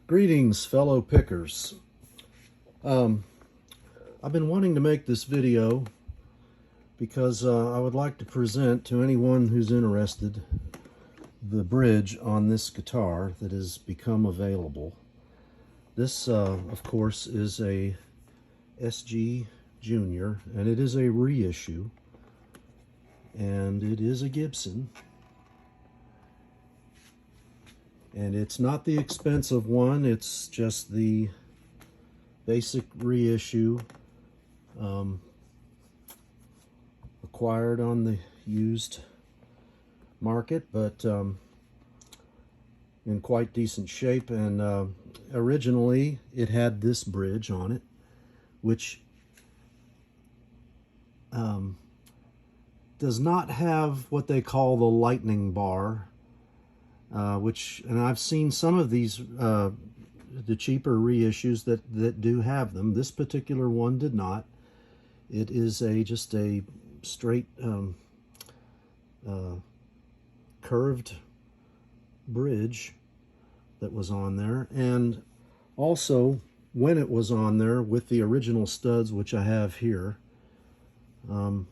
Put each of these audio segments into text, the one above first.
Greetings, fellow pickers. I've been wanting to make this video because I would like to present to anyone who's interested the bridge on this guitar that has become available. This, of course, is a SG Junior, and it is a reissue, and it is a Gibson. And it's not the expensive one, it's just the basic reissue, acquired on the used market, but in quite decent shape. And originally it had this bridge on it, which does not have what they call the lightning bar. And I've seen some of these, the cheaper reissues that do have them. This particular one did not. It is just a straight curved bridge that was on there. And also, when it was on there with the original studs, which I have here, you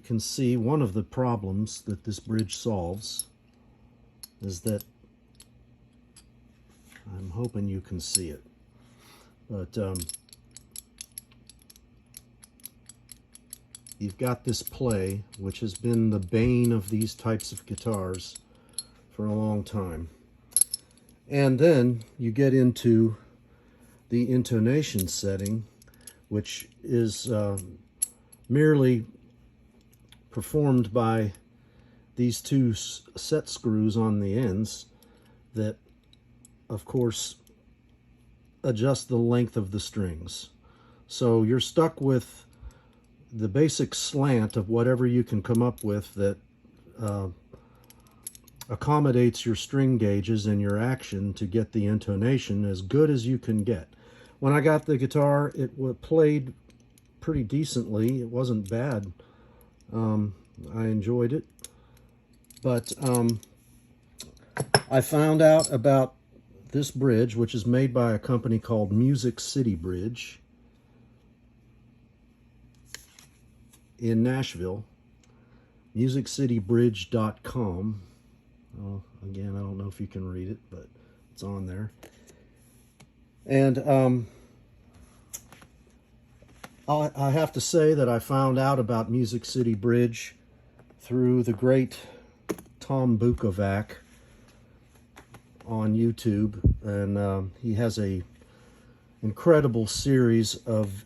can see one of the problems that this bridge solves is that, I'm hoping you can see it, but you've got this play, which has been the bane of these types of guitars for a long time. And then you get into the intonation setting, which is merely performed by these two set screws on the ends that, of course, adjust the length of the strings. So you're stuck with the basic slant of whatever you can come up with that accommodates your string gauges and your action to get the intonation as good as you can get. When I got the guitar, it played pretty decently. It wasn't bad. I enjoyed it. But I found out about this bridge, which is made by a company called Music City Bridge in Nashville. MusicCityBridge.com. Oh, again, I don't know if you can read it, but it's on there. And I have to say that I found out about Music City Bridge through the great Tom Bukovac on YouTube, and he has a incredible series of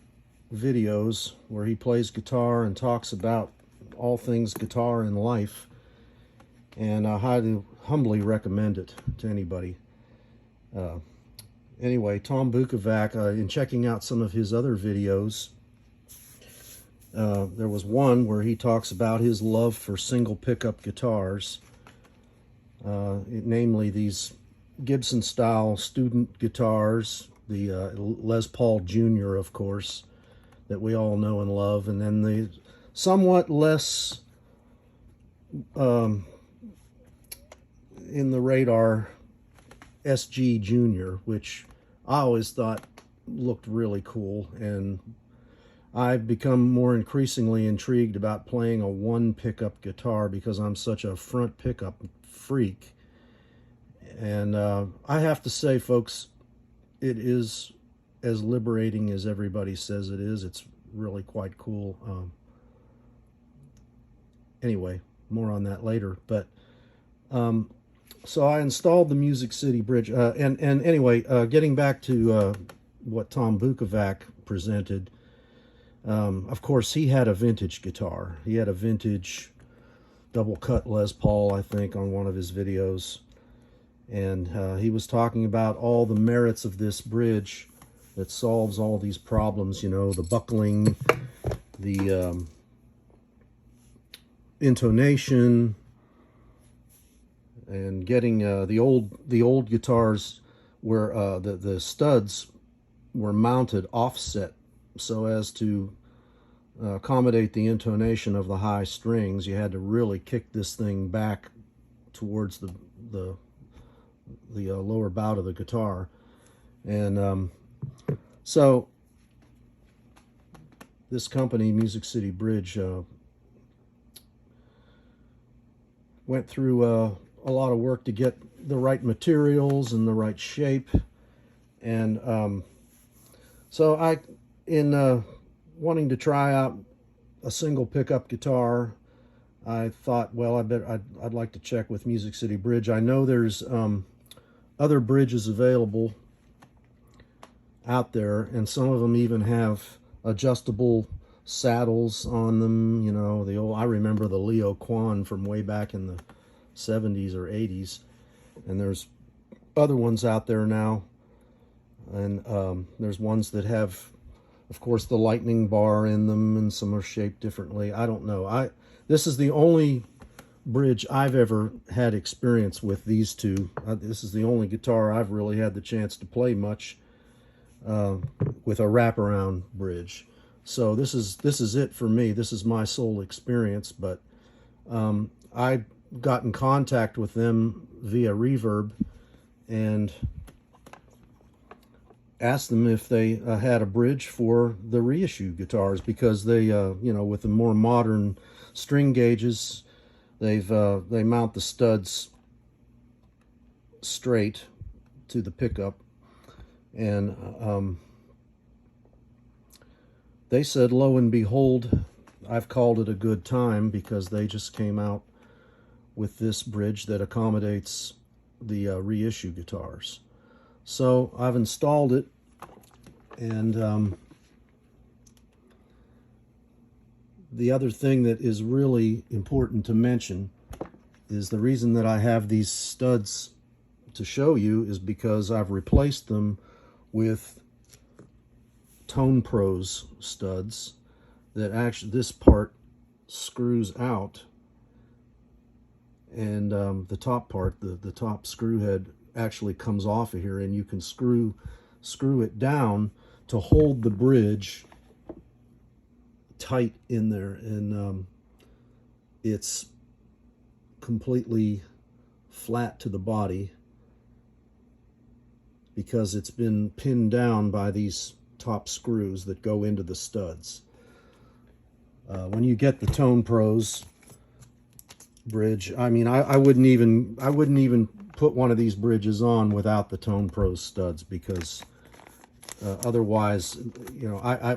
videos where he plays guitar and talks about all things guitar and life, and I humbly recommend it to anybody. Anyway, Tom Bukovac, in checking out some of his other videos, there was one where he talks about his love for single pickup guitars, namely these Gibson style student guitars, the Les Paul Jr., of course, that we all know and love, and then the somewhat less in the radar SG Junior, which I always thought looked really cool, and I've become more increasingly intrigued about playing a one pickup guitar because I'm such a front pickup freak. And I have to say, folks, it is as liberating as everybody says it is. It's really quite cool. Anyway, more on that later. But so I installed the Music City Bridge. And anyway, getting back to what Tom Bukovac presented, of course, he had a vintage guitar. He had a vintage double cut Les Paul, I think, on one of his videos. And he was talking about all the merits of this bridge that solves all these problems, you know, the buckling, the intonation, and getting the old guitars where the studs were mounted offset so as to accommodate the intonation of the high strings. You had to really kick this thing back towards the lower bout of the guitar. And so this company, Music City Bridge, went through a lot of work to get the right materials and the right shape. And so in wanting to try out a single pickup guitar, I thought, well, I'd like to check with Music City Bridge. I know there's other bridges available out there, and some of them even have adjustable saddles on them. You know, I remember the Leo Quan from way back in the 70s or 80s, and there's other ones out there now, and there's ones that have, of course, the lightning bar in them, and some are shaped differently. I don't know. This is the only bridge I've ever had experience with, these two. This is the only guitar I've really had the chance to play much with a wraparound bridge. So this is it for me. This is my sole experience. But I got in contact with them via Reverb and asked them if they had a bridge for the Reissue guitars, because they, with the more modern string gauges, they mount the studs straight to the pickup, and they said, lo and behold, I've called it a good time, because they just came out with this bridge that accommodates the Reissue guitars. So I've installed it, and the other thing that is really important to mention is the reason that I have these studs to show you is because I've replaced them with Tone Pros studs that actually, this part screws out, and the top part, the top screw head, actually comes off of here, and you can screw it down to hold the bridge tight in there, and it's completely flat to the body because it's been pinned down by these top screws that go into the studs. When you get the Tone Pros bridge, I mean, I wouldn't even put one of these bridges on without the Tone Pros studs, because otherwise,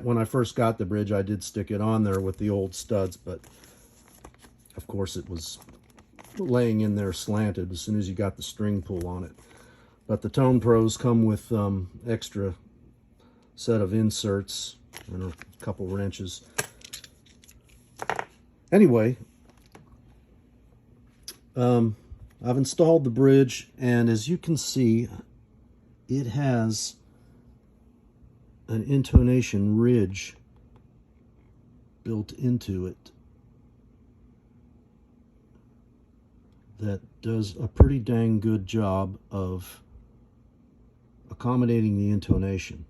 when I first got the bridge, I did stick it on there with the old studs, but of course it was laying in there slanted as soon as you got the string pull on it. But the Tone Pros come with extra set of inserts and a couple wrenches. Anyway, I've installed the bridge, and as you can see, it has an intonation ridge built into it that does a pretty dang good job of accommodating the intonation.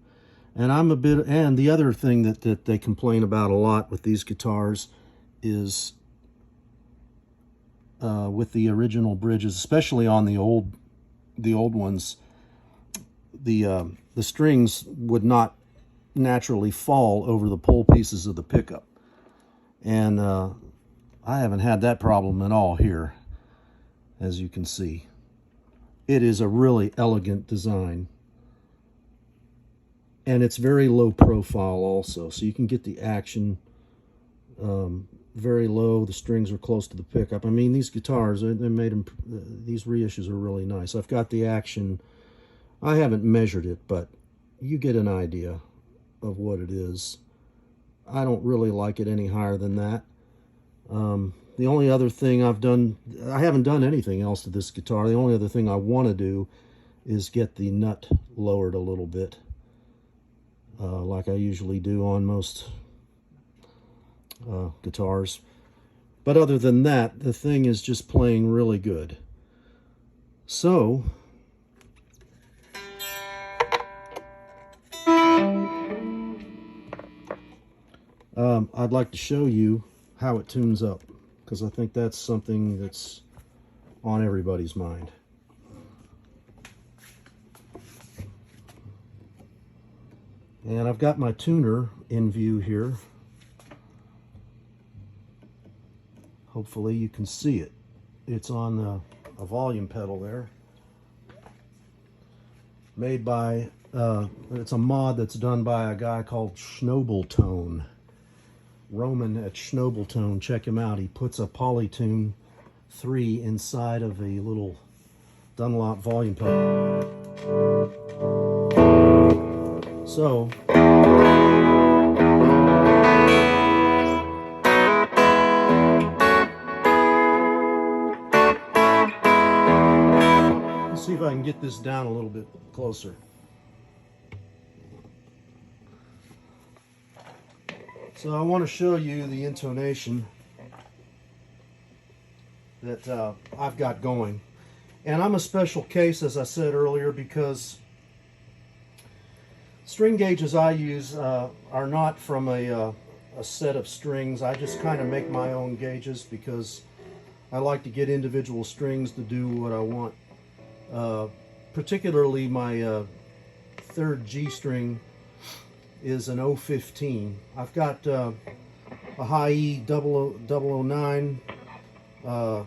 And and the other thing that they complain about a lot with these guitars is with the original bridges, especially on the old ones, the strings would not naturally fall over the pull pieces of the pickup, and I haven't had that problem at all here. As you can see, it is a really elegant design, and it's very low profile also, so you can get the action very low. The strings are close to the pickup. I mean, these guitars, they made them, these reissues are really nice. I've got the action. I haven't measured it, but you get an idea of what it is. I don't really like it any higher than that. The only other thing I've done, I haven't done anything else to this guitar. The only other thing I want to do is get the nut lowered a little bit, like I usually do on most guitars. But other than that, the thing is just playing really good. So I'd like to show you how it tunes up, because I think that's something that's on everybody's mind. And I've got my tuner in view here. Hopefully you can see it. It's on a volume pedal there. Made by, it's a mod that's done by a guy called Schnobeltone. Roman at Schnobeltone, check him out. He puts a Polytune 3 inside of a little Dunlop volume pedal. So, let's see if I can get this down a little bit closer. So I want to show you the intonation that I've got going. And I'm a special case, as I said earlier, because string gauges I use are not from a set of strings. I just kind of make my own gauges because I like to get individual strings to do what I want. Particularly my third G string is an 015. I've got a high E 009, an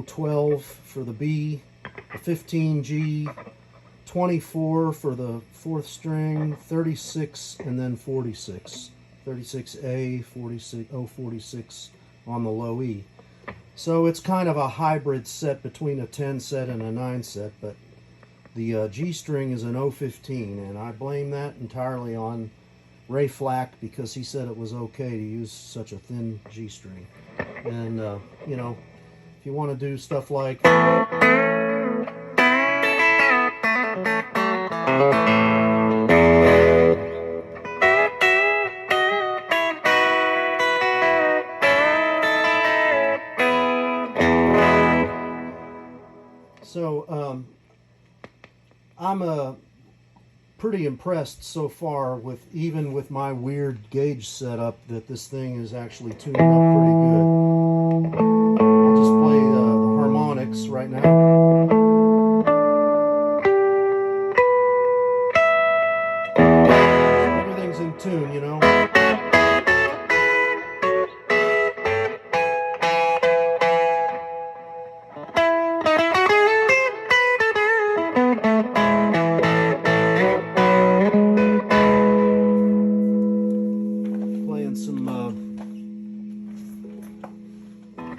012 for the B, a 15G, 24 for the fourth string, 36, and then 46. 36A, 46, 046 on the low E. So it's kind of a hybrid set between a 10 set and a 9 set, but the G string is an 015, and I blame that entirely on Ray Flack because he said it was okay to use such a thin G string. And, you know, if you want to do stuff like... So, I'm pretty impressed so far with, even with my weird gauge setup, that this thing is actually tuning up pretty good. I'll just play the harmonics right now. Everything's in tune, you know.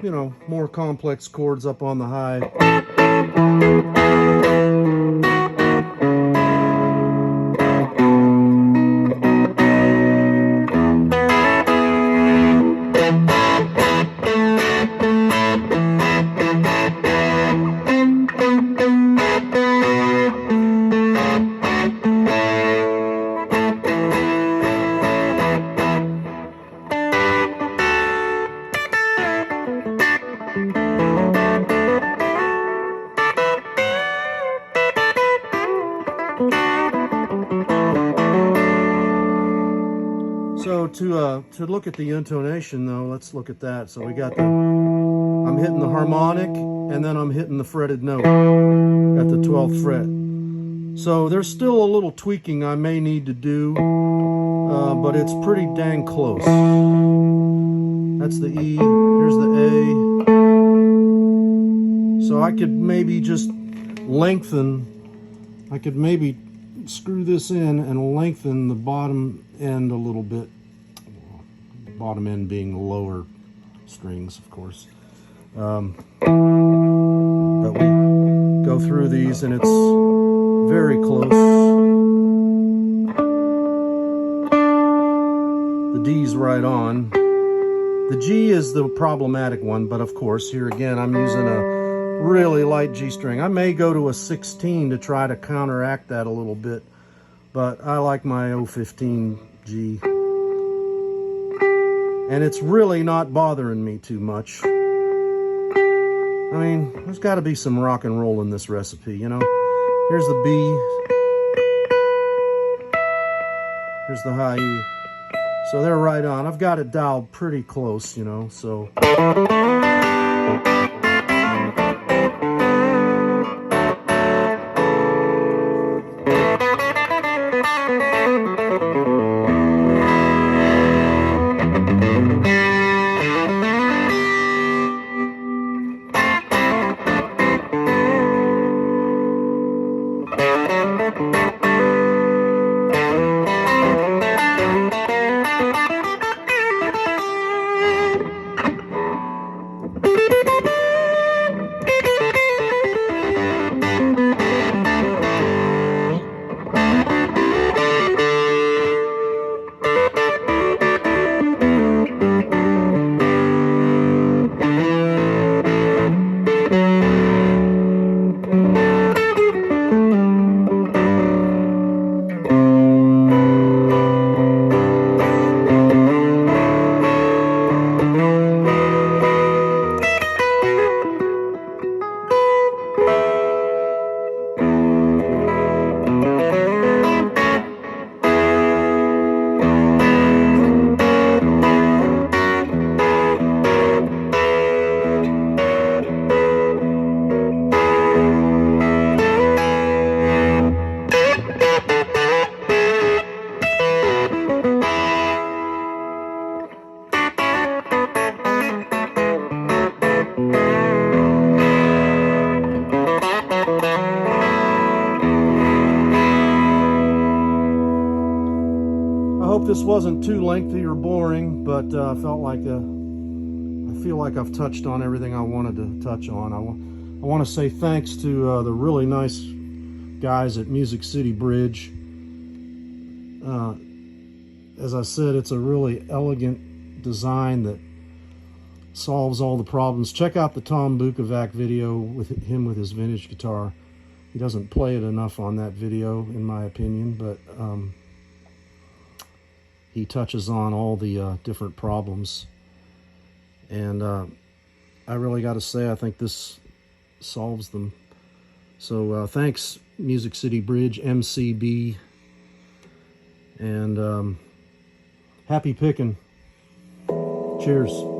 You know, more complex chords up on the high. So to look at the intonation though, let's look at that. So we got the, I'm hitting the harmonic and then I'm hitting the fretted note at the 12th fret. So there's still a little tweaking I may need to do, but it's pretty dang close. That's the E, here's the A. So I could maybe just lengthen, I could maybe screw this in and lengthen the bottom end a little bit. Bottom end being the lower strings, of course. But we go through these and it's very close. The D's right on. The G is the problematic one, but of course, here again, I'm using a really light G string. I may go to a 16 to try to counteract that a little bit, but I like my 015 G. And it's really not bothering me too much. I mean, there's got to be some rock and roll in this recipe, you know? Here's the B. Here's the high E. So they're right on. I've got it dialed pretty close, you know, so... this wasn't too lengthy or boring, but I feel like I've touched on everything I wanted to touch on. I want to say thanks to the really nice guys at Music City Bridge. As I said, it's a really elegant design that solves all the problems. Check out the Tom Bukovac video with him with his vintage guitar. He doesn't play it enough on that video, in my opinion, but he touches on all the different problems. And I really got to say, I think this solves them. So thanks, Music City Bridge, MCB, and happy picking. Cheers.